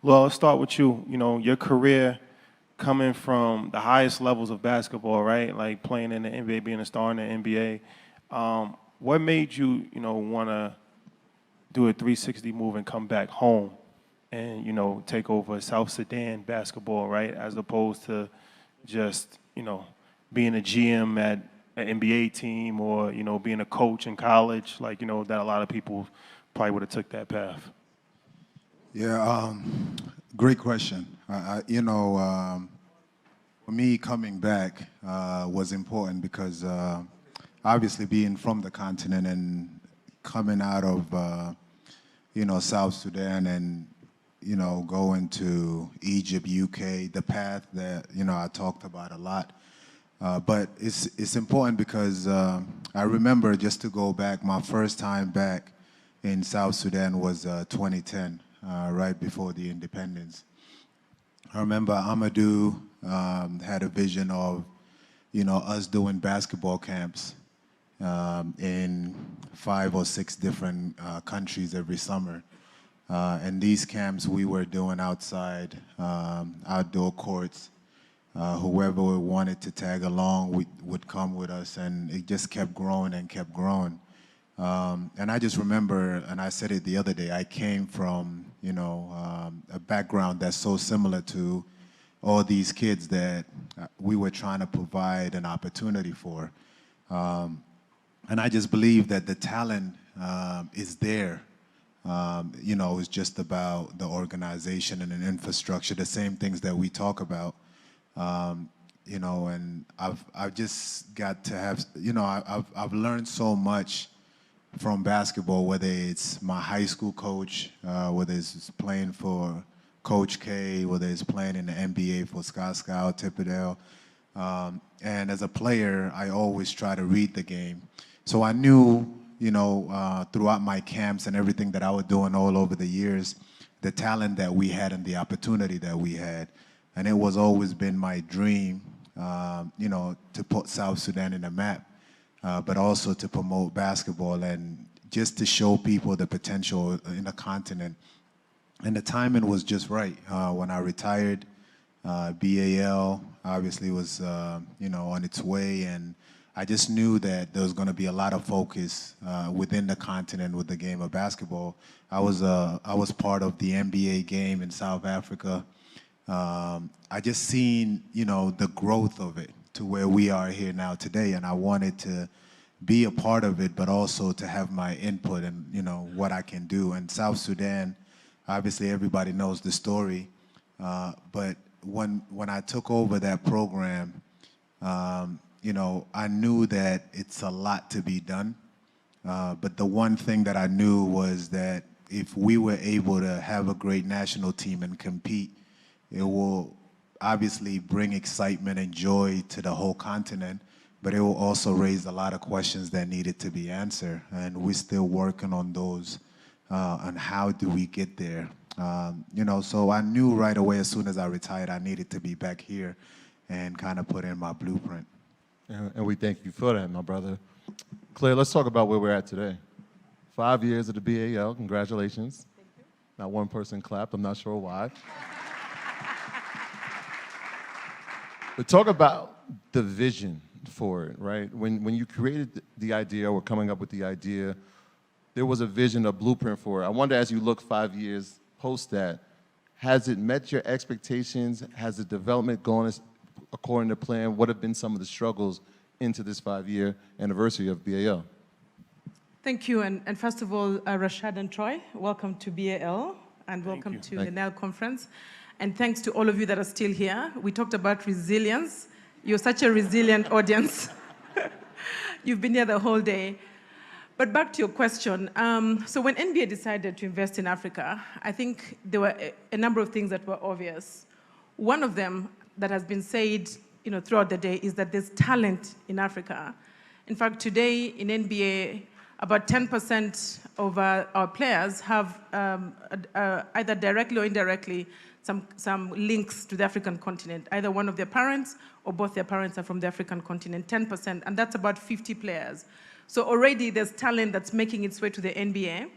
Well, let's start with you. You know, your career coming from the highest levels of basketball, right? Like playing in the NBA, being a star in the NBA. What made you, want to do a 360 move and come back home and, take over South Sudan basketball, right? As opposed to just, being a GM at an NBA team or, being a coach in college, like, that a lot of people probably would have took that path. Yeah, great question. For me, coming back was important because obviously being from the continent and coming out of, South Sudan and, going to Egypt, UK, the path that, I talked about a lot. But it's important because I remember, just to go back, my first time back in South Sudan was 2010, right before the independence. I remember Amadou had a vision of, us doing basketball camps in 5 or 6 different countries every summer. And these camps we were doing outside, outdoor courts. Whoever wanted to tag along would come with us, and it just kept growing and kept growing. And I just remember, and I said it the other day, I came from, a background that's so similar to all these kids that we were trying to provide an opportunity for. And I just believe that the talent is there. It's just about the organization and an infrastructure, the same things that we talk about. And I've just got to have, I've learned so much from basketball, whether it's my high school coach, whether it's playing for Coach K, whether it's playing in the NBA for Scott Scout, Tipperdale. And as a player, I always try to read the game. So I knew, throughout my camps and everything that I was doing all over the years, the talent that we had and the opportunity that we had. And it was always been my dream, to put South Sudan in the map. But also to promote basketball and just to show people the potential in the continent. And the timing was just right. When I retired, BAL obviously was, on its way, and I just knew that there was going to be a lot of focus within the continent with the game of basketball. I was part of the NBA game in South Africa. I just seen, the growth of it to where we are here now today, and I wanted to be a part of it, but also to have my input and what I can do. And South Sudan, obviously everybody knows the story, but when I took over that program, I knew that it's a lot to be done. But the one thing that I knew was that if we were able to have a great national team and compete, it will obviously bring excitement and joy to the whole continent, but it will also raise a lot of questions that needed to be answered. And we're still working on those, on how do we get there. So I knew right away as soon as I retired, I needed to be back here and kind of put in my blueprint. And we thank you for that, my brother. Claire, let's talk about where we're at today. 5 years of the BAL, congratulations. Thank you. Not one person clapped, I'm not sure why. But talk about the vision for it, right? When you created the idea or coming up with the idea, there was a vision, a blueprint for it. I wonder, as you look 5 years post that, has it met your expectations? Has the development gone according to plan? What have been some of the struggles into this 5-year anniversary of BAL? Thank you, and first of all, Rashad and Troy, welcome to BAL, and welcome to the NEL conference. And thanks to all of you that are still here. We talked about resilience. You're such a resilient audience. You've been here the whole day. But back to your question. So when NBA decided to invest in Africa, I think there were a number of things that were obvious. One of them that has been said throughout the day is that there's talent in Africa. In fact, today in NBA, about 10% of our players have either directly or indirectly some links to the African continent. Either one of their parents or both their parents are from the African continent, 10%, and that's about 50 players. So already there's talent that's making its way to the NBA.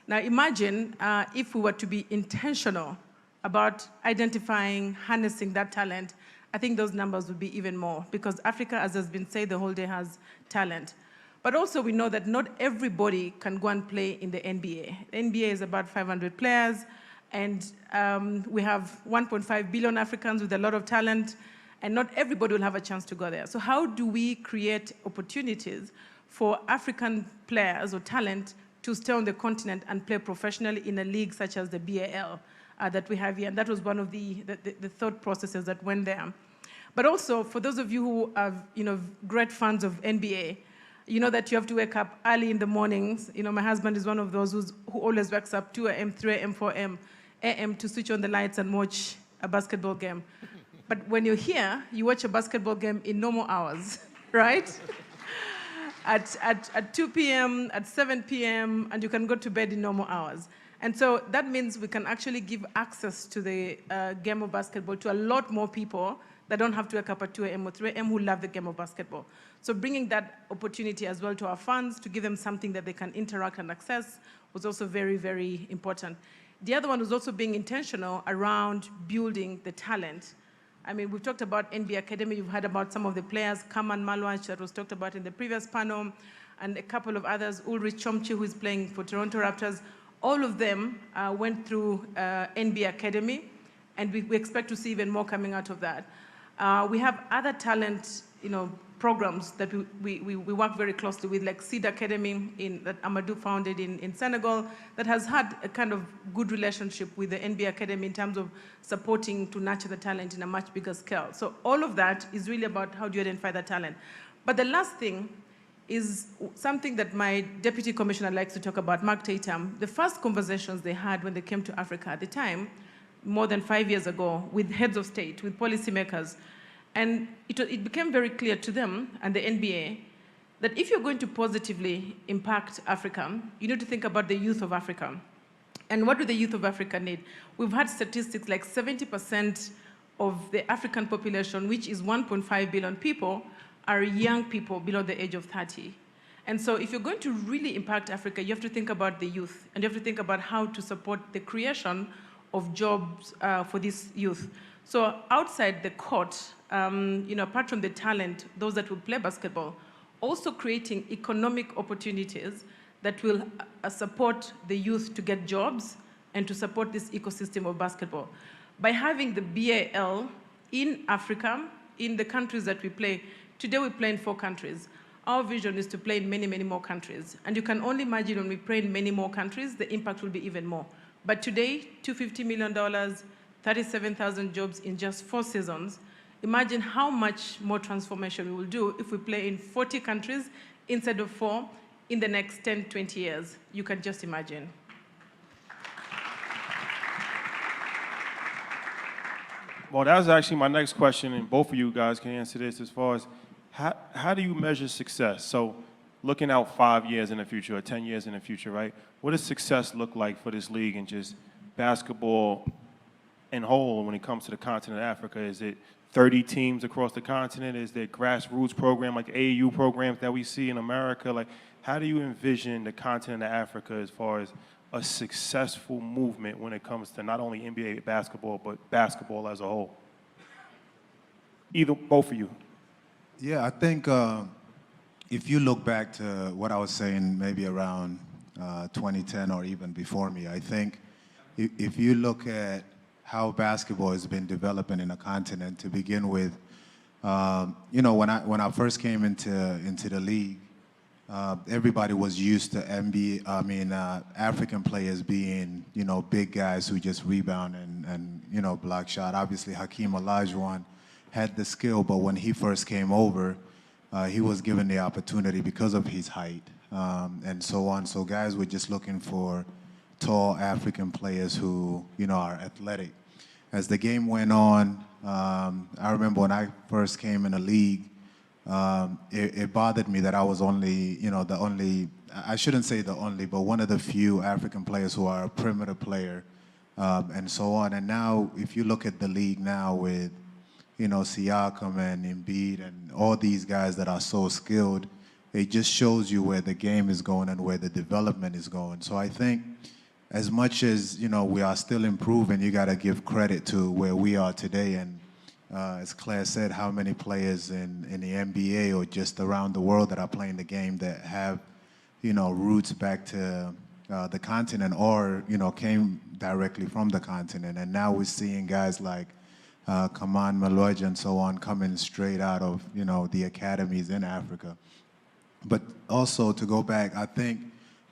Now imagine if we were to be intentional about identifying, harnessing that talent, I think those numbers would be even more, because Africa, as has been said the whole day, has talent. But also we know that not everybody can go and play in the NBA. The NBA is about 500 players, and we have 1.5 billion Africans with a lot of talent, and not everybody will have a chance to go there. So how do we create opportunities for African players or talent to stay on the continent and play professionally in a league such as the BAL that we have here? And that was one of the thought processes that went there. But also, for those of you who are great fans of NBA, you know that you have to wake up early in the mornings. My husband is one of those who always wakes up 2 a.m., 3 a.m., 4 a.m. to switch on the lights and watch a basketball game. But when you're here, you watch a basketball game in normal hours, right? at 2 p.m., at 7 p.m., and you can go to bed in normal hours. And so that means we can actually give access to the game of basketball to a lot more people that don't have to wake up at 2 a.m. or 3 a.m. who love the game of basketball. So bringing that opportunity as well to our fans to give them something that they can interact and access was also very, very important. The other one was also being intentional around building the talent. I mean, we've talked about NBA Academy. You've heard about some of the players, Kaman Malwach, that was talked about in the previous panel, and a couple of others, Ulrich Chomchi, who is playing for Toronto Raptors. All of them went through NBA Academy, and we expect to see even more coming out of that. We have other talent, programs that we work very closely with, like Seed Academy that Amadou founded in Senegal, that has had a kind of good relationship with the NBA Academy in terms of supporting to nurture the talent in a much bigger scale. So all of that is really about how do you identify the talent. But the last thing is something that my deputy commissioner likes to talk about, Mark Tatum. The first conversations they had when they came to Africa at the time, more than 5 years ago, with heads of state, with policymakers, and it became very clear to them and the NBA that if you're going to positively impact Africa, you need to think about the youth of Africa. And what do the youth of Africa need? We've had statistics like 70% of the African population, which is 1.5 billion people, are young people below the age of 30. And so if you're going to really impact Africa, you have to think about the youth, and you have to think about how to support the creation of jobs for this youth. So outside the court, apart from the talent, those that will play basketball, also creating economic opportunities that will support the youth to get jobs and to support this ecosystem of basketball. By having the BAL in Africa, in the countries that we play, today we play in 4 countries. Our vision is to play in many, many more countries. And you can only imagine when we play in many more countries, the impact will be even more. But today, $250 million, 37,000 jobs in just 4 seasons. Imagine how much more transformation we will do if we play in 40 countries instead of 4 in the next 10, 20 years. You can just imagine. Well, that was actually my next question, and both of you guys can answer this as far as how do you measure success? So looking out 5 years in the future or 10 years in the future, right? What does success look like for this league and just basketball in whole when it comes to the continent of Africa? Is it 30 teams across the continent? Is there grassroots program like AAU programs that we see in America? Like, how do you envision the continent of Africa as far as a successful movement when it comes to not only NBA basketball, but basketball as a whole? Both of you. Yeah, I think if you look back to what I was saying maybe around 2010 or even before me, I think if you look at how basketball has been developing in the continent to begin with, when I first came into the league, everybody was used to African players being, big guys who just rebound and block shot. Obviously, Hakeem Olajuwon had the skill, but when he first came over, he was given the opportunity because of his height and so on. So guys were just looking for tall African players who, are athletic. As the game went on, I remember when I first came in the league, it bothered me that I was only, I shouldn't say the only, but one of the few African players who are a perimeter player and so on. And now, if you look at the league now with, Siakam and Embiid and all these guys that are so skilled, it just shows you where the game is going and where the development is going. So I think as much as, we are still improving, you got to give credit to where we are today. And as Claire said, how many players in the NBA or just around the world that are playing the game that have, roots back to the continent or, came directly from the continent. And now we're seeing guys like Kaman Maloj and so on coming straight out of, the academies in Africa. But also to go back, I think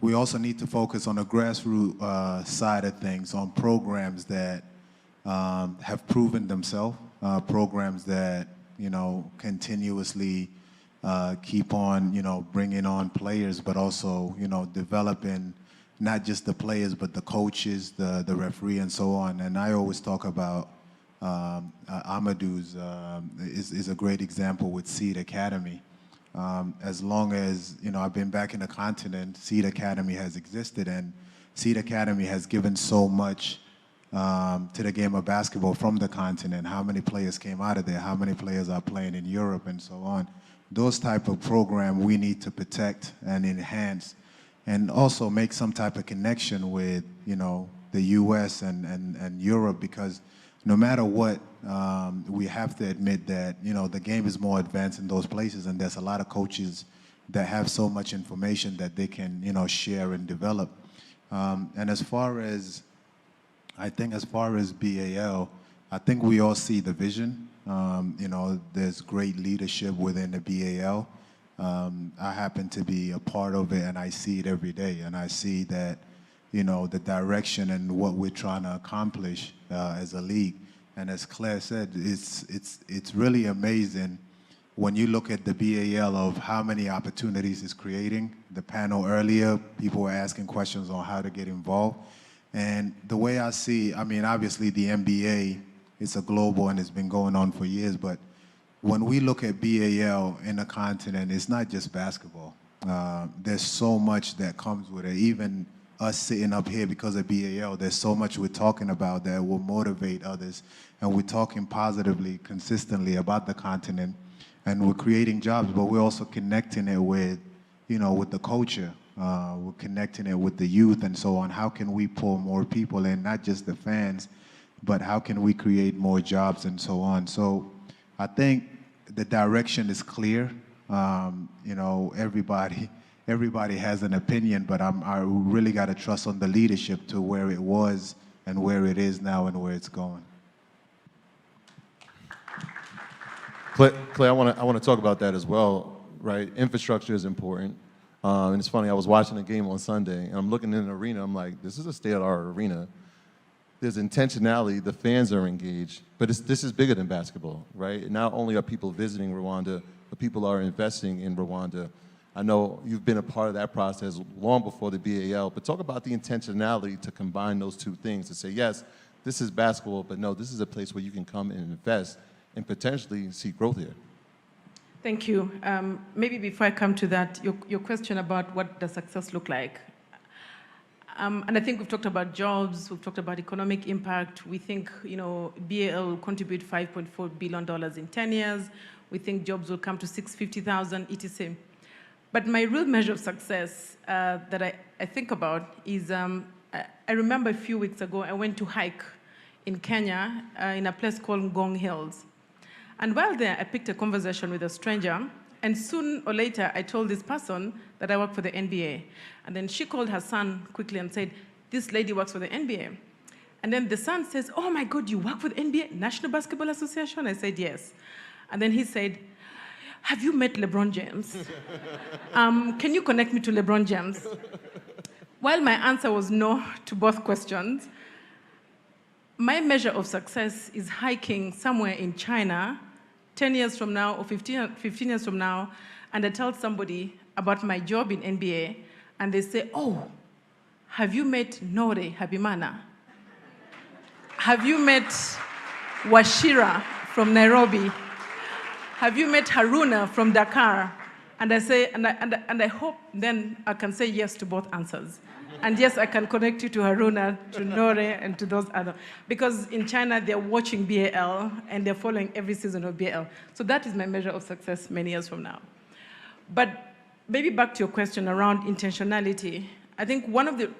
we also need to focus on the grassroots side of things, on programs that have proven themselves, programs that, continuously keep on, bringing on players, but also, developing not just the players, but the coaches, the referee, and so on. And I always talk about Amadou's is a great example with Seed Academy. As long as, I've been back in the continent, Seed Academy has existed, and Seed Academy has given so much to the game of basketball from the continent. How many players came out of there? How many players are playing in Europe and so on? Those type of program we need to protect and enhance, and also make some type of connection with, the U.S. and Europe, because no matter what, we have to admit that, the game is more advanced in those places, and there's a lot of coaches that have so much information that they can, share and develop. And as far as BAL, I think we all see the vision. There's great leadership within the BAL. I happen to be a part of it, and I see it every day, and I see that, the direction and what we're trying to accomplish as a league. And as Claire said, it's really amazing when you look at the BAL of how many opportunities it's creating. The panel earlier, people were asking questions on how to get involved. And the way I see, obviously the NBA, it's a global and it's been going on for years, but when we look at BAL in the continent, it's not just basketball. There's so much that comes with it. Even us sitting up here because of BAL, there's so much we're talking about that will motivate others. And we're talking positively, consistently about the continent. And we're creating jobs, but we're also connecting it with, with the culture. We're connecting it with the youth and so on. How can we pull more people in, not just the fans, but how can we create more jobs and so on? So I think the direction is clear. Everybody has an opinion, but I really got to trust on the leadership to where it was and where it is now and where it's going. Clay, I want to talk about that as well, right? Infrastructure is important. And it's funny, I was watching a game on Sunday, and I'm looking in an arena, I'm like, this is a state-of-the-art arena. There's intentionality, the fans are engaged, but this is bigger than basketball, right? Not only are people visiting Rwanda, but people are investing in Rwanda. I know you've been a part of that process long before the BAL, but talk about the intentionality to combine those two things, to say, yes, this is basketball, but no, this is a place where you can come and invest and potentially see growth here. Thank you. Maybe before I come to that, your question about what does success look like. And I think we've talked about jobs, we've talked about economic impact. We think, BAL will contribute $5.4 billion in 10 years. We think jobs will come to 650,000, etc. But my real measure of success that I think about is, I remember a few weeks ago, I went to hike in Kenya in a place called Ngong Hills. And while there, I picked a conversation with a stranger, and soon or later, I told this person that I work for the NBA. And then she called her son quickly and said, this lady works for the NBA. And then the son says, oh my God, you work for the NBA, National Basketball Association? I said, yes. And then he said, have you met LeBron James? Can you connect me to LeBron James? While my answer was no to both questions, my measure of success is hiking somewhere in China 10 years from now or 15 years from now, and I tell somebody about my job in NBA, and they say, oh, have you met Nore Habimana? Have you met Washira from Nairobi? Have you met Haruna from Dakar? And I say, and I hope then I can say yes to both answers. And yes, I can connect you to Haruna, to Nore, and to those other. Because in China, they're watching BAL, and they're following every season of BAL. So that is my measure of success many years from now. But maybe back to your question around intentionality, I think one of the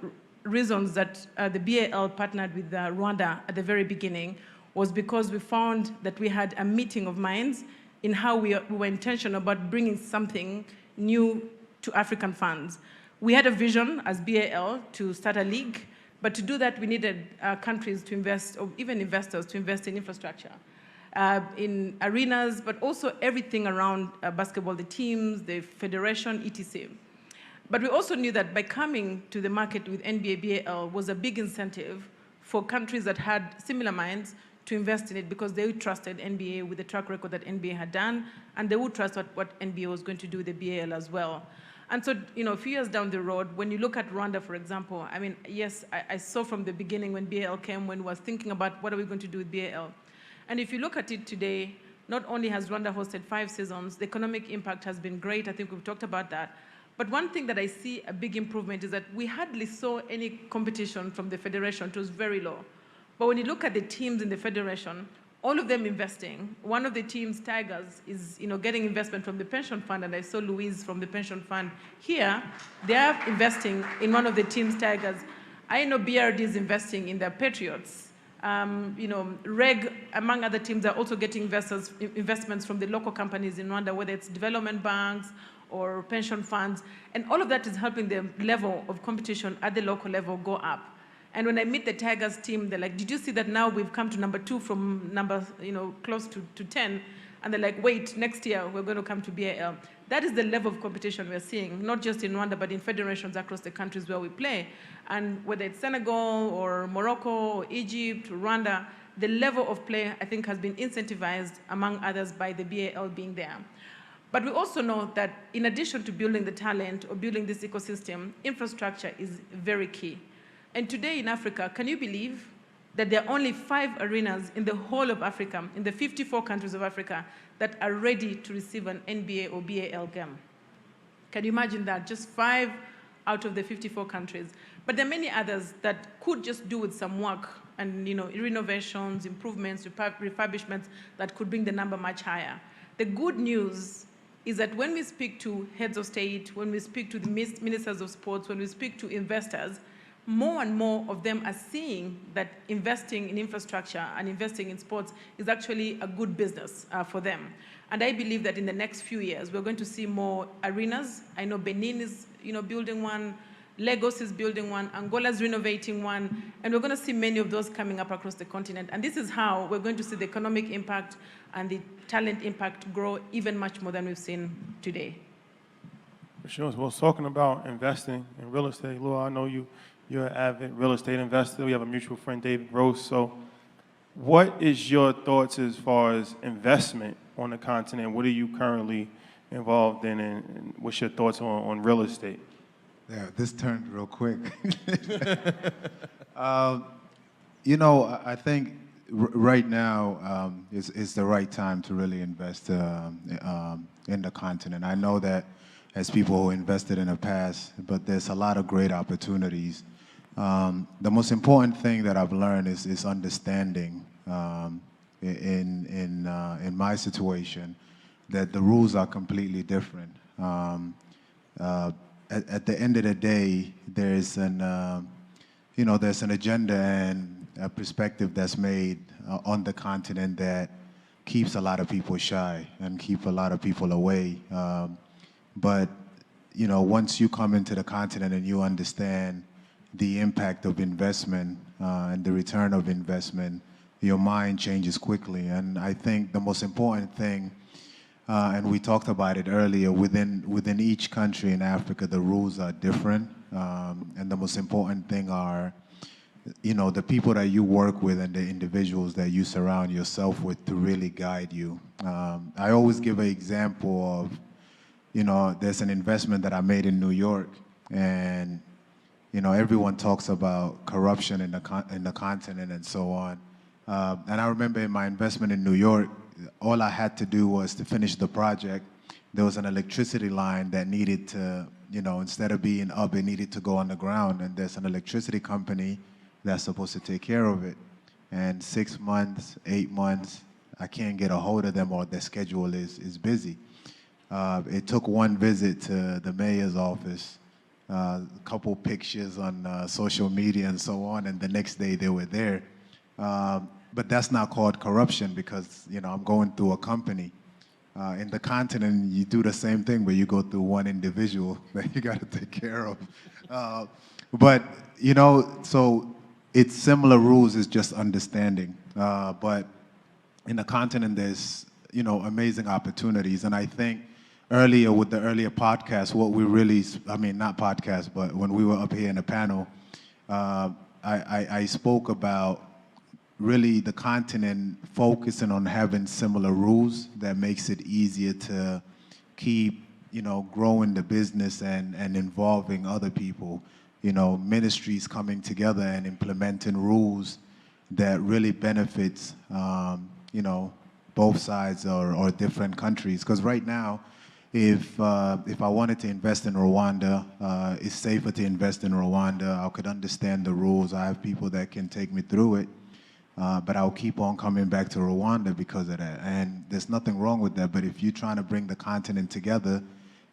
reasons that the BAL partnered with Rwanda at the very beginning was because we found that we had a meeting of minds in how we were intentional about bringing something new to African funds. We had a vision as BAL to start a league, but to do that, we needed countries to invest, or even investors to invest in infrastructure, in arenas, but also everything around basketball, the teams, the federation, etc. But we also knew that by coming to the market with NBA BAL was a big incentive for countries that had similar minds to invest in it, because they trusted NBA with the track record that NBA had done, and they would trust what NBA was going to do with the BAL as well. And so, a few years down the road, when you look at Rwanda, for example, I mean, yes, I saw from the beginning when BAL came, when we were thinking about what are we going to do with BAL. And if you look at it today, not only has Rwanda hosted 5 seasons, the economic impact has been great. I think we've talked about that. But one thing that I see a big improvement is that we hardly saw any competition from the federation. It was very low. But when you look at the teams in the federation, all of them investing. One of the teams, Tigers, is getting investment from the pension fund, and I saw Louise from the pension fund here. They are investing in one of the teams, Tigers. I know BRD is investing in their Patriots. Reg, among other teams, are also getting investments from the local companies in Rwanda, whether it's development banks or pension funds. And all of that is helping the level of competition at the local level go up. And when I meet the Tigers team, they're like, did you see that now we've come to number 2 from number, close to 10? And they're like, wait, next year we're going to come to BAL. That is the level of competition we're seeing, not just in Rwanda, but in federations across the countries where we play. And whether it's Senegal or Morocco or Egypt or Rwanda, the level of play, I think, has been incentivized, among others, by the BAL being there. But we also know that in addition to building the talent or building this ecosystem, infrastructure is very key. And today in Africa, can you believe that there are only 5 arenas in the whole of Africa, in the 54 countries of Africa, that are ready to receive an NBA or BAL game? Can you imagine that? Just 5 out of the 54 countries. But there are many others that could just do with some work and renovations, improvements, refurbishments that could bring the number much higher. The good news is that when we speak to heads of state, when we speak to the ministers of sports, when we speak to investors, more and more of them are seeing that investing in infrastructure and investing in sports is actually a good business for them. And I believe that in the next few years, we're going to see more arenas. I know Benin is building one, Lagos is building one, Angola's renovating one, and we're going to see many of those coming up across the continent. And this is how we're going to see the economic impact and the talent impact grow even much more than we've seen today. For sure. Well, talking about investing in real estate, Luol, I know you're an avid real estate investor. We have a mutual friend, David Gross. So what is your thoughts as far as investment on the continent? What are you currently involved in, and what's your thoughts on real estate? Yeah, this turned real quick. I think right now is the right time to really invest in the continent. I know that as people who invested in the past, but there's a lot of great opportunities. The most important thing that I've learned is understanding in my situation that the rules are completely different. At the end of the day, there's an agenda and a perspective that's made on the continent that keeps a lot of people shy and keep a lot of people away. But once you come into the continent and you understand the impact of investment and the return of investment, your mind changes quickly. And I think the most important thing, and we talked about it earlier, within each country in Africa, the rules are different. And the most important thing are, the people that you work with and the individuals that you surround yourself with to really guide you. I always give an example of, there's an investment that I made in New York, and everyone talks about corruption in the continent and so on. And I remember in my investment in New York, all I had to do was to finish the project. There was an electricity line that needed to, instead of being up, it needed to go underground. And there's an electricity company that's supposed to take care of it. And 6 months, 8 months, I can't get a hold of them, or their schedule is busy. It took one visit to the mayor's office, a couple pictures on social media and so on, and the next day they were there. But that's not called corruption because, I'm going through a company. In the continent, you do the same thing, but you go through one individual that you got to take care of. But, so it's similar rules, it's just understanding. But in the continent, there's, amazing opportunities. And I think earlier with the earlier podcast, what we really, not podcast, but when we were up here in the panel, I spoke about really the continent focusing on having similar rules that makes it easier to keep, growing the business and involving other people, ministries coming together and implementing rules that really benefits, both sides or different countries. Because right now, if I wanted to invest in Rwanda, it's safer to invest in Rwanda. I could understand the rules. I have people that can take me through it. But I'll keep on coming back to Rwanda because of that. And there's nothing wrong with that. But if you're trying to bring the continent together,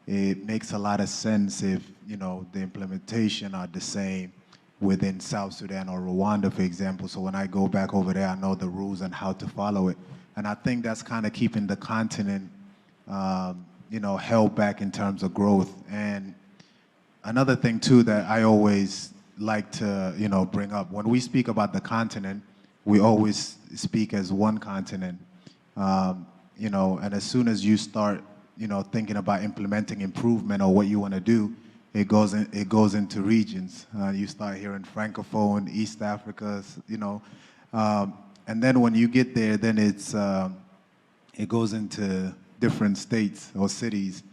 it makes a lot of sense if, the implementation are the same within South Sudan or Rwanda, for example. So when I go back over there, I know the rules and how to follow it. And I think that's kind of keeping the continent, held back in terms of growth. And another thing, too, that I always like to, bring up, when we speak about the continent, we always speak as one continent, and as soon as you start, thinking about implementing improvement or what you want to do, it goes into regions. You start hearing Francophone, East Africa, and then when you get there, then it goes into different states or cities,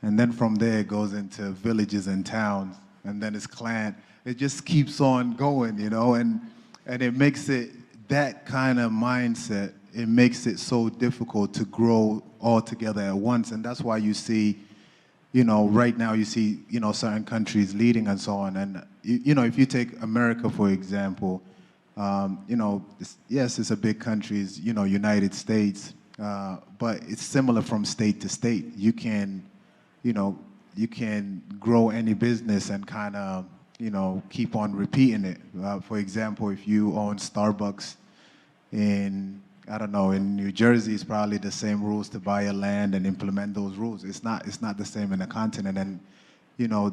and then from there it goes into villages and towns, and then it's clan. It just keeps on going, and it makes it. That kind of mindset, it makes it so difficult to grow all together at once. And that's why you see, right now you see, certain countries leading and so on. And, if you take America, for example, yes, it's a big country, it's, United States, but it's similar from state to state. You can grow any business and kind of, keep on repeating it. For example, if you own Starbucks in New Jersey, it's probably the same rules to buy a land and implement those rules. It's not the same in the continent, and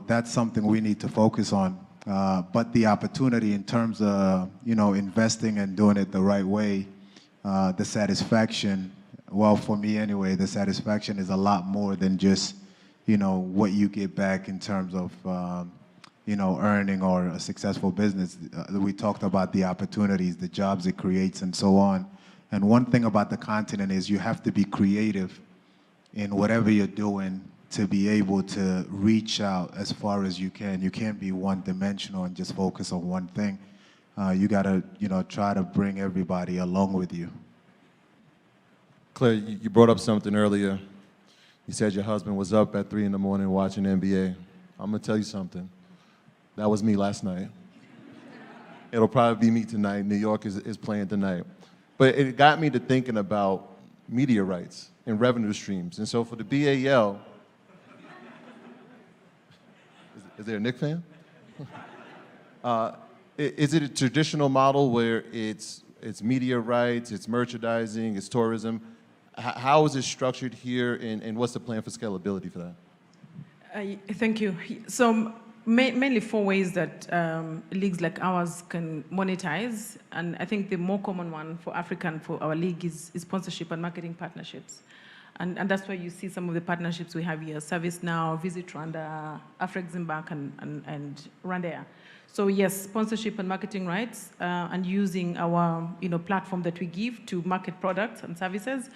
that's something we need to focus on. But the opportunity in terms of investing and doing it the right way, the satisfaction. Well, for me anyway, the satisfaction is a lot more than just what you get back in terms of earning or a successful business. We talked about the opportunities, the jobs it creates, and so on. And one thing about the continent is you have to be creative in whatever you're doing to be able to reach out as far as you can. You can't be one-dimensional and just focus on one thing. You gotta, try to bring everybody along with you. Claire, you brought up something earlier. You said your husband was up at 3 in the morning watching NBA. I'm gonna tell you something. That was me last night. It'll probably be me tonight. New York is playing tonight. But it got me to thinking about media rights and revenue streams. And so for the BAL, is there a Knicks fan? Is it a traditional model where it's media rights, it's merchandising, it's tourism? How is it structured here, and what's the plan for scalability for that? Thank you. So mainly 4 ways that leagues like ours can monetize, and I think the more common one for African, for our league, is sponsorship and marketing partnerships. And that's why you see some of the partnerships we have here: Service Now, Visit Rwanda, Afreximbank, and Rwanda. So yes, sponsorship and marketing rights, and using our platform that we give to market products and services.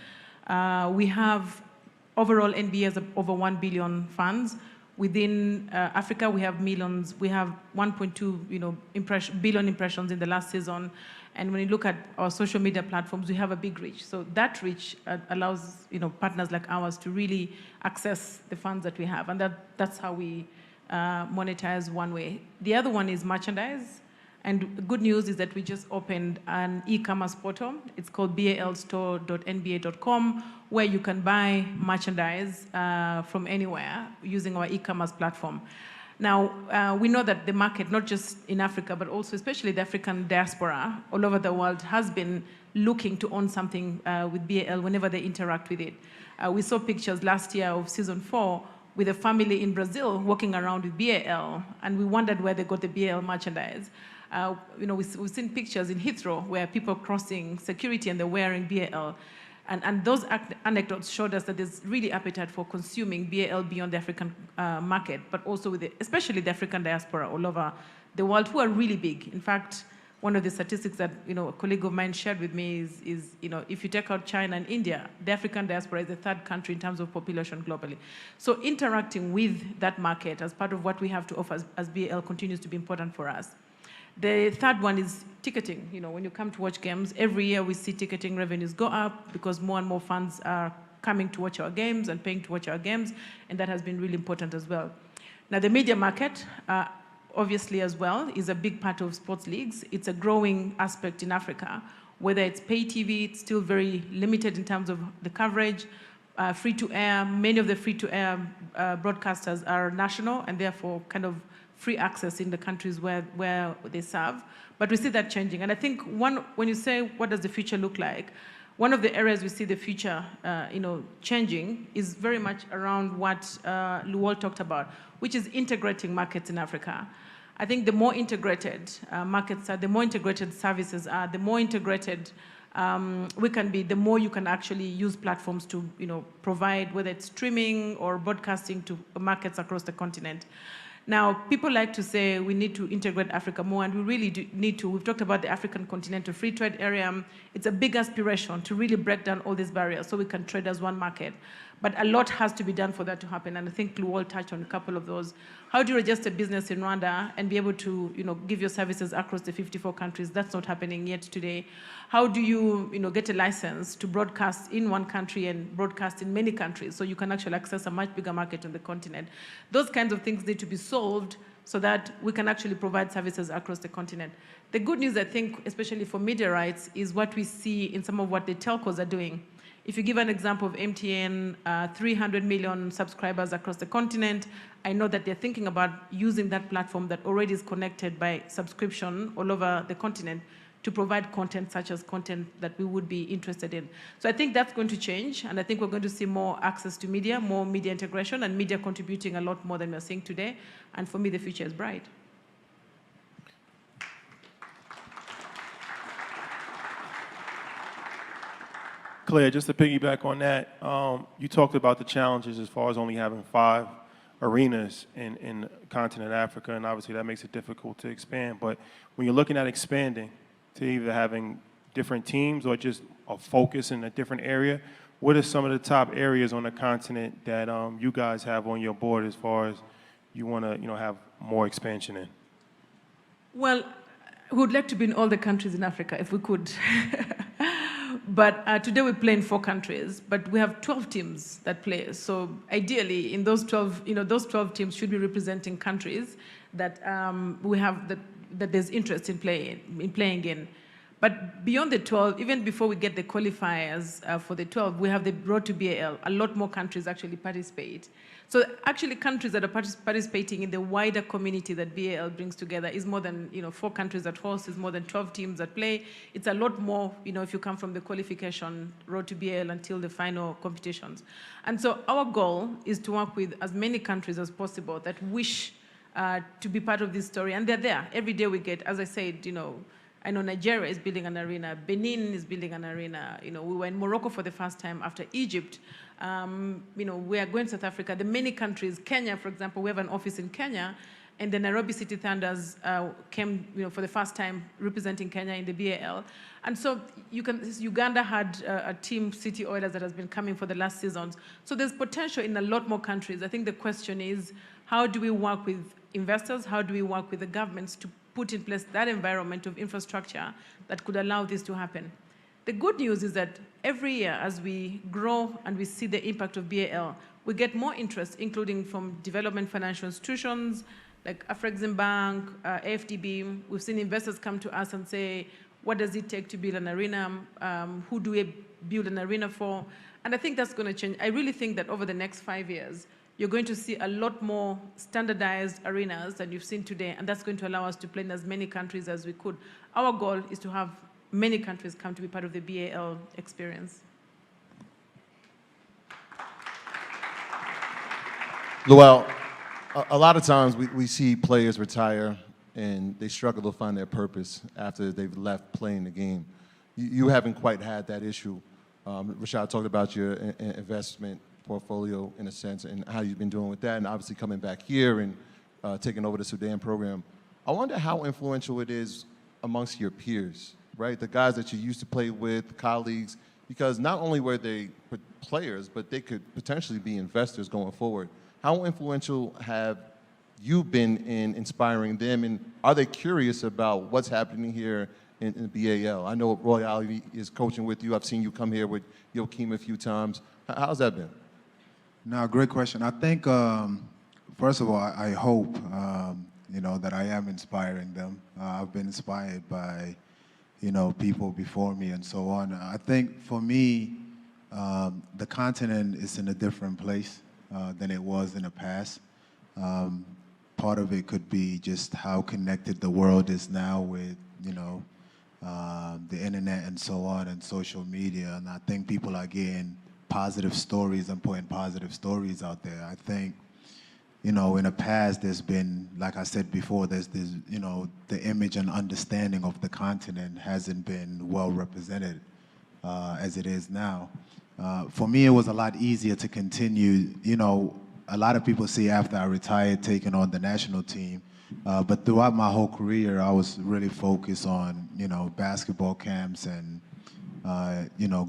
We have overall NBA has over 1 billion fans. Within Africa, we have millions. We have 1.2 billion impressions in the last season. And when you look at our social media platforms, we have a big reach. So that reach allows partners like ours to really access the funds that we have, and that's how we monetize one way. The other one is merchandise. And the good news is that we just opened an e-commerce portal. It's called balstore.nba.com, where you can buy merchandise from anywhere using our e-commerce platform. Now, we know that the market, not just in Africa, but also especially the African diaspora all over the world, has been looking to own something with BAL whenever they interact with it. We saw pictures last year of season 4 with a family in Brazil walking around with BAL, and we wondered where they got the BAL merchandise. We've seen pictures in Heathrow where people crossing security and they're wearing BAL. And those anecdotes showed us that there's really appetite for consuming BAL beyond the African market, but also especially the African diaspora all over the world, who are really big. In fact, one of the statistics that a colleague of mine shared with me is if you take out China and India, the African diaspora is the 3rd country in terms of population globally. So interacting with that market as part of what we have to offer as BAL continues to be important for us. The 3rd one is ticketing. When you come to watch games, every year we see ticketing revenues go up because more and more fans are coming to watch our games and paying to watch our games, and that has been really important as well. Now, the media market, obviously as well, is a big part of sports leagues. It's a growing aspect in Africa. Whether it's pay TV, it's still very limited in terms of the coverage. Free-to-air, many of the free-to-air broadcasters are national and therefore kind of free access in the countries where they serve. But we see that changing. And I think when you say, what does the future look like? One of the areas we see the future changing is very much around what Luol talked about, which is integrating markets in Africa. I think the more integrated markets are, the more integrated services are, the more integrated we can be, the more you can actually use platforms to provide, whether it's streaming or broadcasting to markets across the continent. Now, people like to say we need to integrate Africa more, and we really do need to. We've talked about the African Continental Free Trade Area. It's a big aspiration to really break down all these barriers so we can trade as one market. But a lot has to be done for that to happen, and I think Luol touched on a couple of those. How do you register business in Rwanda and be able to give your services across the 54 countries? That's not happening yet today. How do you get a license to broadcast in one country and broadcast in many countries so you can actually access a much bigger market on the continent? Those kinds of things need to be solved so that we can actually provide services across the continent. The good news, I think, especially for media rights, is what we see in some of what the telcos are doing. If you give an example of MTN, 300 million subscribers across the continent, I know that they're thinking about using that platform that already is connected by subscription all over the continent to provide content such as content that we would be interested in. So I think that's going to change, and I think we're going to see more access to media, more media integration, and media contributing a lot more than we're seeing today. And for me, the future is bright. Claire, just to piggyback on that, you talked about the challenges as far as only having 5 arenas in continent Africa, and obviously that makes it difficult to expand. But when you're looking at expanding to either having different teams or just a focus in a different area, what are some of the top areas on the continent that you guys have on your board as far as you want to have more expansion in? Well, we would like to be in all the countries in Africa if we could. But today we play in 4 countries, but we have 12 teams that play. So ideally, in those 12, those 12 teams should be representing countries that we have that there's interest in playing in. But beyond the 12, even before we get the qualifiers for the 12, we have the road to BAL. A lot more countries actually participate. So actually countries that are participating in the wider community that BAL brings together is more than 4 countries that host, is more than 12 teams that play. It's a lot more if you come from the qualification road to BAL until the final competitions. And so our goal is to work with as many countries as possible that wish to be part of this story. And they're there. Every day we get, as I said, I know Nigeria is building an arena. Benin is building an arena. We were in Morocco for the first time after Egypt. We are going to South Africa. The many countries, Kenya, for example, we have an office in Kenya, and the Nairobi City Thunders came, for the first time representing Kenya in the BAL. And so Uganda had a team, City Oilers, that has been coming for the last seasons. So there's potential in a lot more countries. I think the question is, how do we work with investors? How do we work with the governments to put in place that environment of infrastructure that could allow this to happen? The good news is that every year as we grow and we see the impact of BAL, we get more interest, including from development financial institutions like Afrexim Bank, AFDB. We've seen investors come to us and say, what does it take to build an arena? Who do we build an arena for? And I think that's going to change. I really think that over the next 5 years, you're going to see a lot more standardized arenas than you've seen today, and that's going to allow us to play in as many countries as we could. Our goal is to have many countries come to be part of the BAL experience. Luol, a lot of times we see players retire and they struggle to find their purpose after they've left playing the game. You haven't quite had that issue. Rashad talked about your investment portfolio in a sense and how you've been doing with that, and obviously coming back here and taking over the Sudan program. I wonder how influential it is amongst your peers, right? The guys that you used to play with, colleagues, because not only were they players, but they could potentially be investors going forward. How influential have you been in inspiring them, and are they curious about what's happening here in BAL? I know Royale is coaching with you. I've seen you come here with Joachim a few times. How's that been? No, great question. I think, first of all, I hope, that I am inspiring them. I've been inspired by, people before me and so on. I think for me, the continent is in a different place than it was in the past. Part of it could be just how connected the world is now with, the internet and so on and social media. And I think people are getting positive stories and putting positive stories out there. I think, in the past, there's been, like I said before, there's this, the image and understanding of the continent hasn't been well represented as it is now. For me, it was a lot easier to continue. A lot of people see after I retired taking on the national team, but throughout my whole career, I was really focused on, basketball camps and,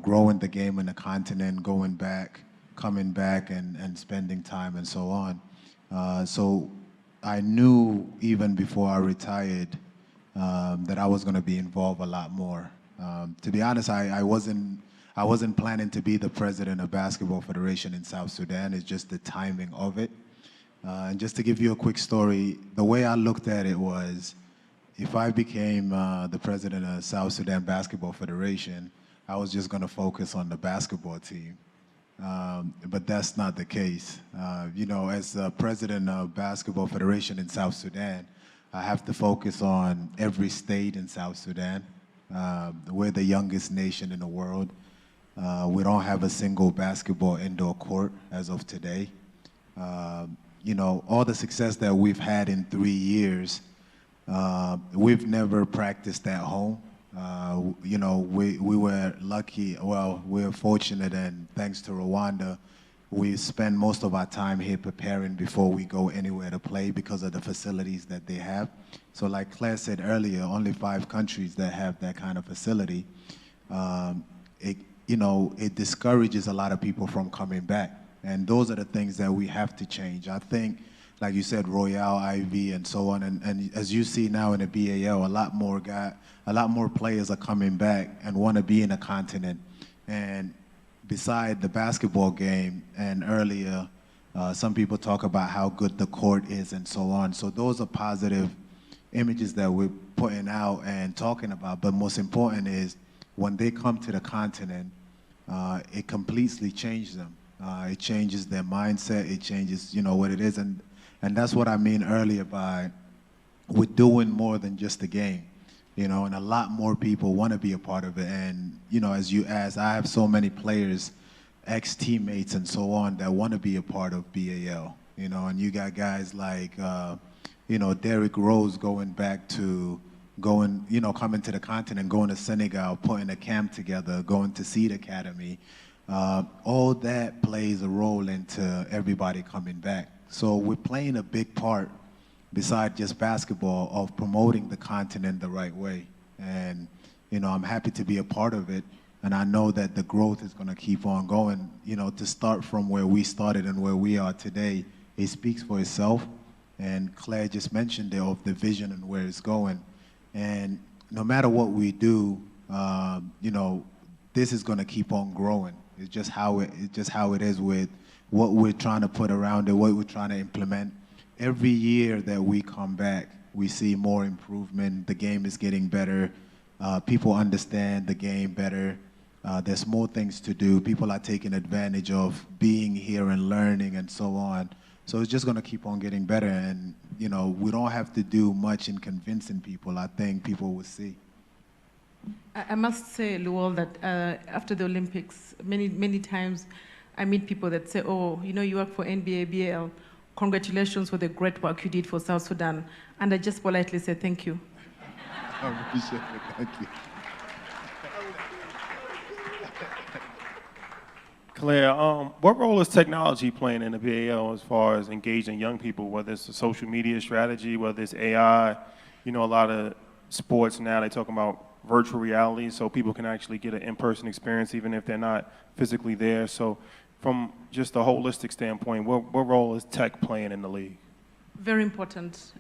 growing the game in the continent, going back, coming back and spending time and so on. So I knew even before I retired that I was going to be involved a lot more. To be honest, I wasn't planning to be the president of Basketball Federation in South Sudan. It's just the timing of it. And just to give you a quick story, the way I looked at it was, if I became the president of South Sudan Basketball Federation, I was just going to focus on the basketball team. But that's not the case. As the president of Basketball Federation in South Sudan, I have to focus on every state in South Sudan. We're the youngest nation in the world. We don't have a single basketball indoor court as of today. All the success that we've had in 3 years, we've never practiced at home. We were lucky, we were fortunate, and thanks to Rwanda, we spend most of our time here preparing before we go anywhere to play because of the facilities that they have. So like Claire said earlier, only 5 countries that have that kind of facility. It discourages a lot of people from coming back. And those are the things that we have to change. I think, like you said, Royale, IV, and so on, and as you see now in the BAL, a lot more players are coming back and want to be in a continent. And beside the basketball game, and earlier, some people talk about how good the court is and so on. So those are positive images that we're putting out and talking about. But most important is, when they come to the continent, it completely changes them. It changes their mindset. It changes, what it is. And that's what I mean earlier by we're doing more than just the game, and a lot more people want to be a part of it. And, as you asked, I have so many players, ex-teammates and so on, that want to be a part of BAL, and you got guys like, Derrick Rose coming to the continent, going to Senegal, putting a camp together, going to Seed Academy. All that plays a role into everybody coming back. So we're playing a big part, besides just basketball, of promoting the continent the right way. And, I'm happy to be a part of it. And I know that the growth is going to keep on going. To start from where we started and where we are today, it speaks for itself. And Claire just mentioned it, of the vision and where it's going. And no matter what we do, this is going to keep on growing. It's just how it is with what we're trying to put around it, what we're trying to implement. Every year that we come back, we see more improvement. The game is getting better. People understand the game better. There's more things to do. People are taking advantage of being here and learning and so on. So it's just going to keep on getting better. And, you know, we don't have to do much in convincing people. I think people will see. I must say, Luol, that after the Olympics, many times I meet people that say, oh, you know, you work for NBA, BAL. Congratulations for the great work you did for South Sudan. And I just politely say thank you. I appreciate it. Thank you. Claire, what role is technology playing in the BAL as far as engaging young people, whether it's a social media strategy, whether it's AI? You know, a lot of sports now, they talk about virtual reality, so people can actually get an in-person experience even if they're not physically there. So from just a holistic standpoint, what role is tech playing in the league? Very important.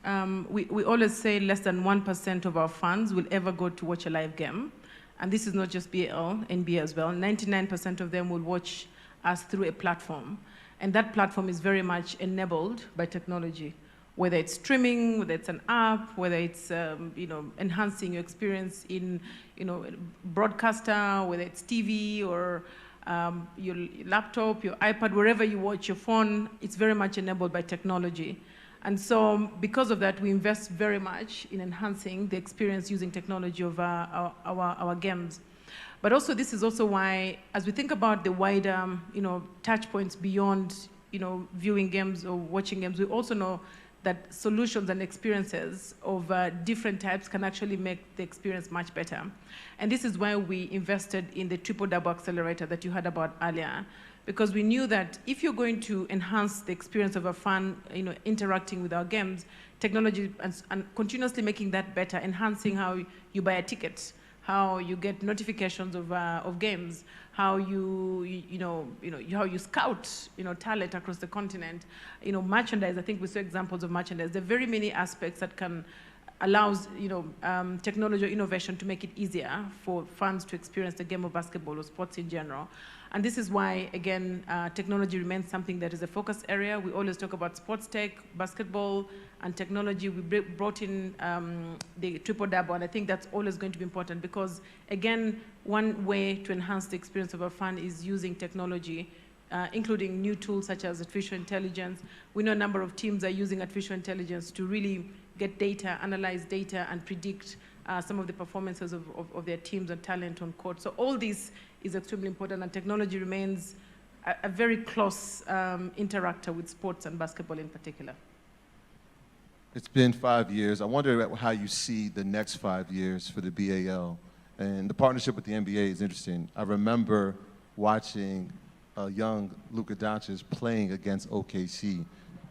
We always say less than 1% of our fans will ever go to watch a live game. And this is not just BAL, NBA as well. 99% of them will watch us through a platform. And that platform is very much enabled by technology, whether it's streaming, whether it's an app, whether it's you know, enhancing your experience in, you know, broadcaster, whether it's TV or your laptop, your iPad, wherever you watch your phone, it's very much enabled by technology. And so because of that, we invest very much in enhancing the experience using technology of our games. But also, this is also why, as we think about the wider, you know, touch points beyond, you know, viewing games or watching games, we also know that solutions and experiences of different types can actually make the experience much better. And this is why we invested in the Triple Double Accelerator that you heard about earlier, because we knew that if you're going to enhance the experience of a fan, you know, interacting with our games, technology and continuously making that better, enhancing how you buy a ticket, how you get notifications of games, how how you scout, you know, talent across the continent, you know, merchandise. I think we saw examples of merchandise. There are very many aspects that can allows, you know, technology or innovation to make it easier for fans to experience the game of basketball or sports in general. And this is why, again, technology remains something that is a focus area. We always talk about sports tech, basketball, and technology. We brought in the Triple Double, and I think that's always going to be important because, again, one way to enhance the experience of a fan is using technology, including new tools such as artificial intelligence. We know a number of teams are using artificial intelligence to really get data, analyze data, and predict some of the performances of their teams and talent on court. So all this is extremely important, and technology remains a very close interactor with sports and basketball in particular. It's been 5 years. I wonder how you see the next 5 years for the BAL. And the partnership with the NBA is interesting. I remember watching a young Luka Doncic playing against OKC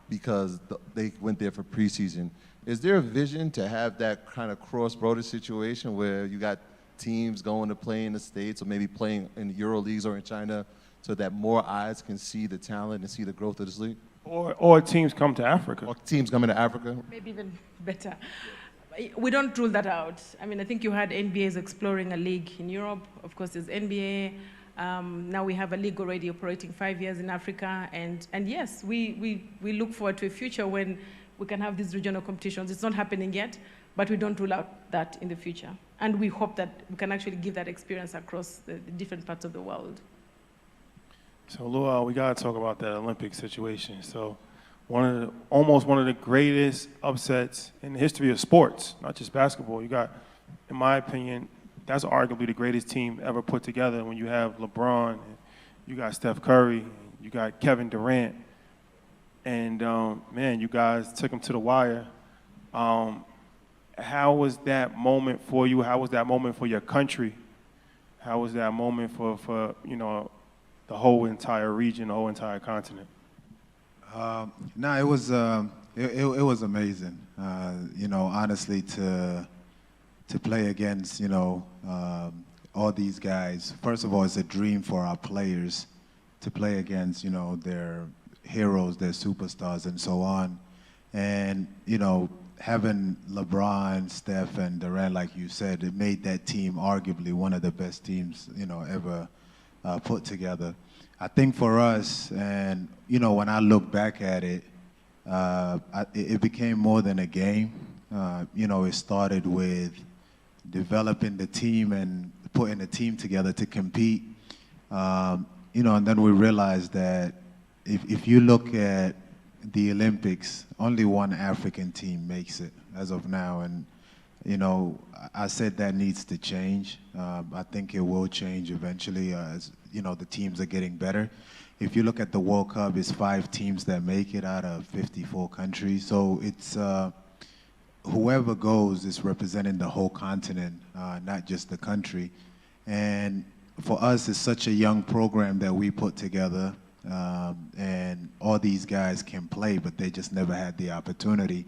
because they went there for preseason. Is there a vision to have that kind of cross-border situation where you got teams going to play in the States or maybe playing in the Euro leagues or in China so that more eyes can see the talent and see the growth of this league? Or teams come to Africa. Or teams coming to Africa? Maybe even better. We don't rule that out. I mean, I think you had NBA is exploring a league in Europe. Of course, there's NBA. Now we have a league already operating 5 years in Africa. And yes, we look forward to a future when we can have these regional competitions. It's not happening yet, but we don't rule out that in the future. And we hope that we can actually give that experience across the different parts of the world. So, Luol, we got to talk about that Olympic situation. So, almost one of the greatest upsets in the history of sports, not just basketball. You got, in my opinion, that's arguably the greatest team ever put together when you have LeBron, and you got Steph Curry, you got Kevin Durant, and, man, you guys took them to the wire. How was that moment for you? How was that moment for your country? How was that moment for you know, the whole entire region, the whole entire continent? No, it was amazing. You know, honestly, to play against, you know, all these guys. First of all, it's a dream for our players to play against, you know, their heroes, their superstars, and so on. And you know, having LeBron, Steph, and Durant, like you said, it made that team arguably one of the best teams, you know, ever put together. I think for us, and you know, when I look back at it, it became more than a game. You know, it started with developing the team and putting a team together to compete. You know, and then we realized that if you look at the Olympics, only one African team makes it as of now. And, you know, I said that needs to change. I think it will change eventually as, you know, the teams are getting better. If you look at the World Cup, it's 5 teams that make it out of 54 countries. So it's, whoever goes is representing the whole continent, not just the country. And for us, it's such a young program that we put together, and all these guys can play, but they just never had the opportunity.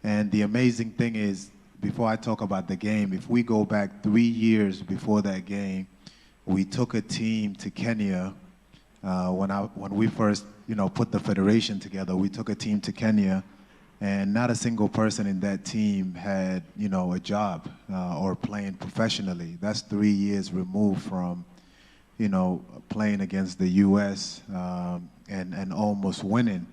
And the amazing thing is, before I talk about the game, if we go back 3 years before that game, we took a team to Kenya. When we first, you know, put the federation together, we took a team to Kenya, and not a single person in that team had, you know, a job or playing professionally. That's 3 years removed from, you know, playing against the U.S. And almost winning.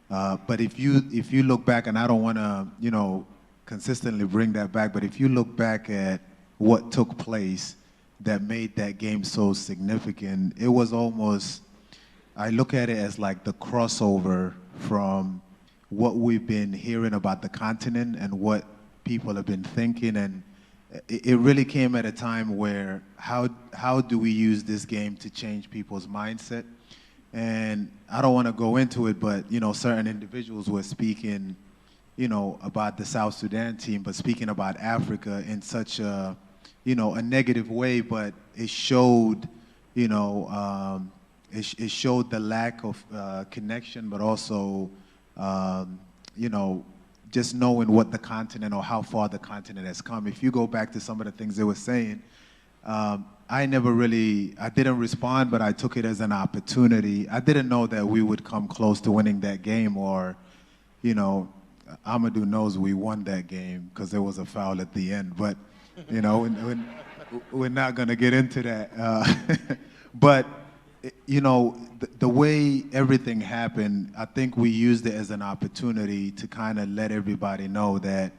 But if you look back, and I don't want to, you know, consistently bring that back, but if you look back at what took place that made that game so significant, it was almost, I look at it as like the crossover from what we've been hearing about the continent and what people have been thinking, and it really came at a time where how do we use this game to change people's mindset? And I don't want to go into it, but, you know, certain individuals were speaking, you know, about the South Sudan team, but speaking about Africa in such a, you know, a negative way, but it showed, you know, it showed the lack of connection, but also, you know, just knowing what the continent or how far the continent has come. If you go back to some of the things they were saying, I didn't respond, but I took it as an opportunity. I didn't know that we would come close to winning that game, or, you know, Amadou knows we won that game because there was a foul at the end, but, you know, we're not going to get into that. But, you know, the way everything happened, I think we used it as an opportunity to kind of let everybody know that,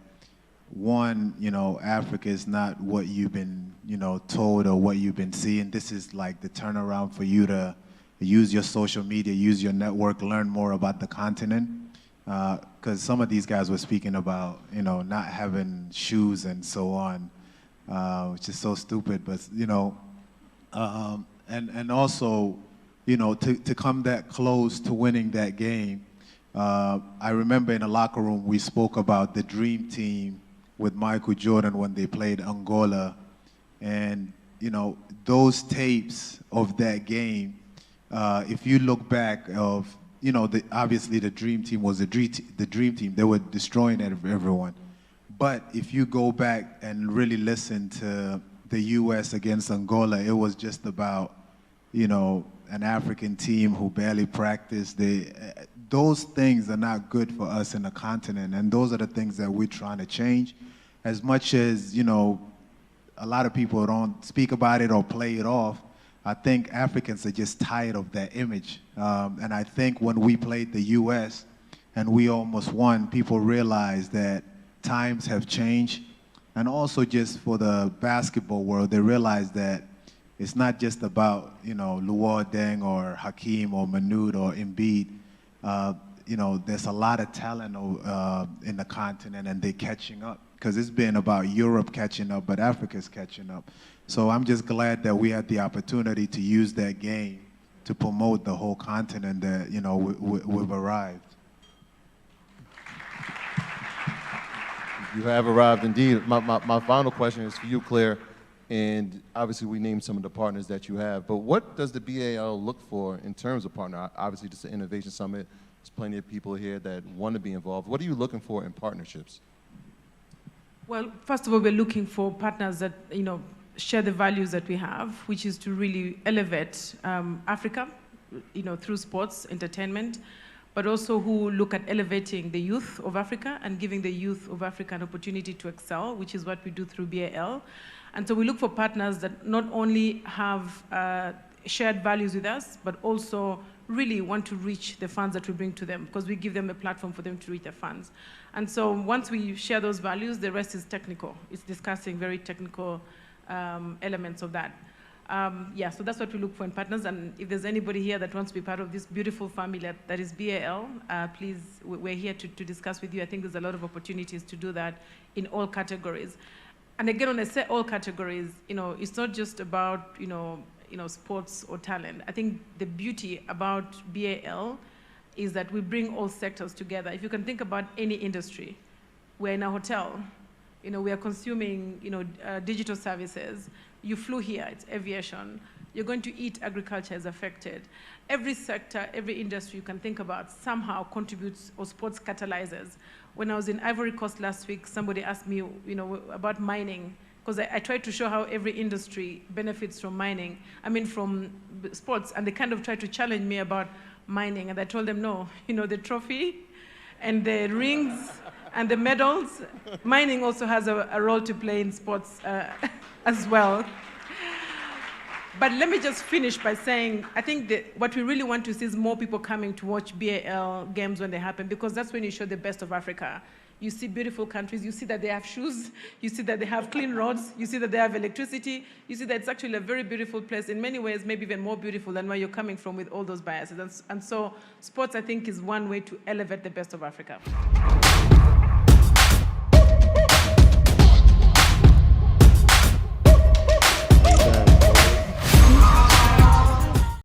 one, you know, Africa is not what you've been, you know, told or what you've been seeing. This is like the turnaround for you to use your social media, use your network, learn more about the continent. Because some of these guys were speaking about, you know, not having shoes and so on, which is so stupid, but, you know, and also, you know, to come that close to winning that game. I remember in the locker room we spoke about the dream team with Michael Jordan when they played Angola, and, you know, those tapes of that game, if you look back of, you know, obviously the dream team was the dream team. They were destroying everyone. But if you go back and really listen to the U.S. against Angola, it was just about, you know, an African team who barely practiced. Those things are not good for us in the continent, and those are the things that we're trying to change. As much as, you know, a lot of people don't speak about it or play it off, I think Africans are just tired of that image. And I think when we played the U.S. and we almost won, people realized that times have changed. And also just for the basketball world, they realized that it's not just about, you know, Luol Deng or Hakeem or Manud or Embiid. You know, there's a lot of talent in the continent, and they're catching up. Because it's been about Europe catching up, but Africa's catching up. So I'm just glad that we had the opportunity to use that game to promote the whole continent that, you know, we've arrived. You have arrived indeed. My final question is for you, Claire. And obviously we named some of the partners that you have, but what does the BAL look for in terms of partner? Obviously this is an innovation summit. There's plenty of people here that want to be involved. What are you looking for in partnerships? Well, first of all, we're looking for partners that, you know, share the values that we have, which is to really elevate Africa, you know, through sports, entertainment, but also who look at elevating the youth of Africa and giving the youth of Africa an opportunity to excel, which is what we do through BAL. And so we look for partners that not only have shared values with us, but also really want to reach the funds that we bring to them, because we give them a platform for them to reach their funds. And so once we share those values, the rest is technical. It's discussing very technical elements of that. Yeah, so that's what we look for in partners. And if there's anybody here that wants to be part of this beautiful family that is BAL, please, we're here to discuss with you. I think there's a lot of opportunities to do that in all categories. And again, when I say all categories, it's not just about, sports or talent. I think the beauty about BAL is that we bring all sectors together. If you can think about any industry, we're in a hotel, we are consuming, digital services. You flew here, it's aviation. You're going to eat, agriculture is affected. Every sector, every industry you can think about somehow contributes or sports catalyzes. When I was in Ivory Coast last week, somebody asked me, about mining, because I tried to show how every industry benefits from mining, from sports, and they kind of tried to challenge me about mining, and I told them, no, the trophy and the rings and the medals, mining also has a role to play in sports as well. But let me just finish by saying, I think that what we really want to see is more people coming to watch BAL games when they happen, because that's when you show the best of Africa. You see beautiful countries, you see that they have shoes, you see that they have clean roads, you see that they have electricity, you see that it's actually a very beautiful place, in many ways maybe even more beautiful than where you're coming from with all those biases. And so sports, I think, is one way to elevate the best of Africa.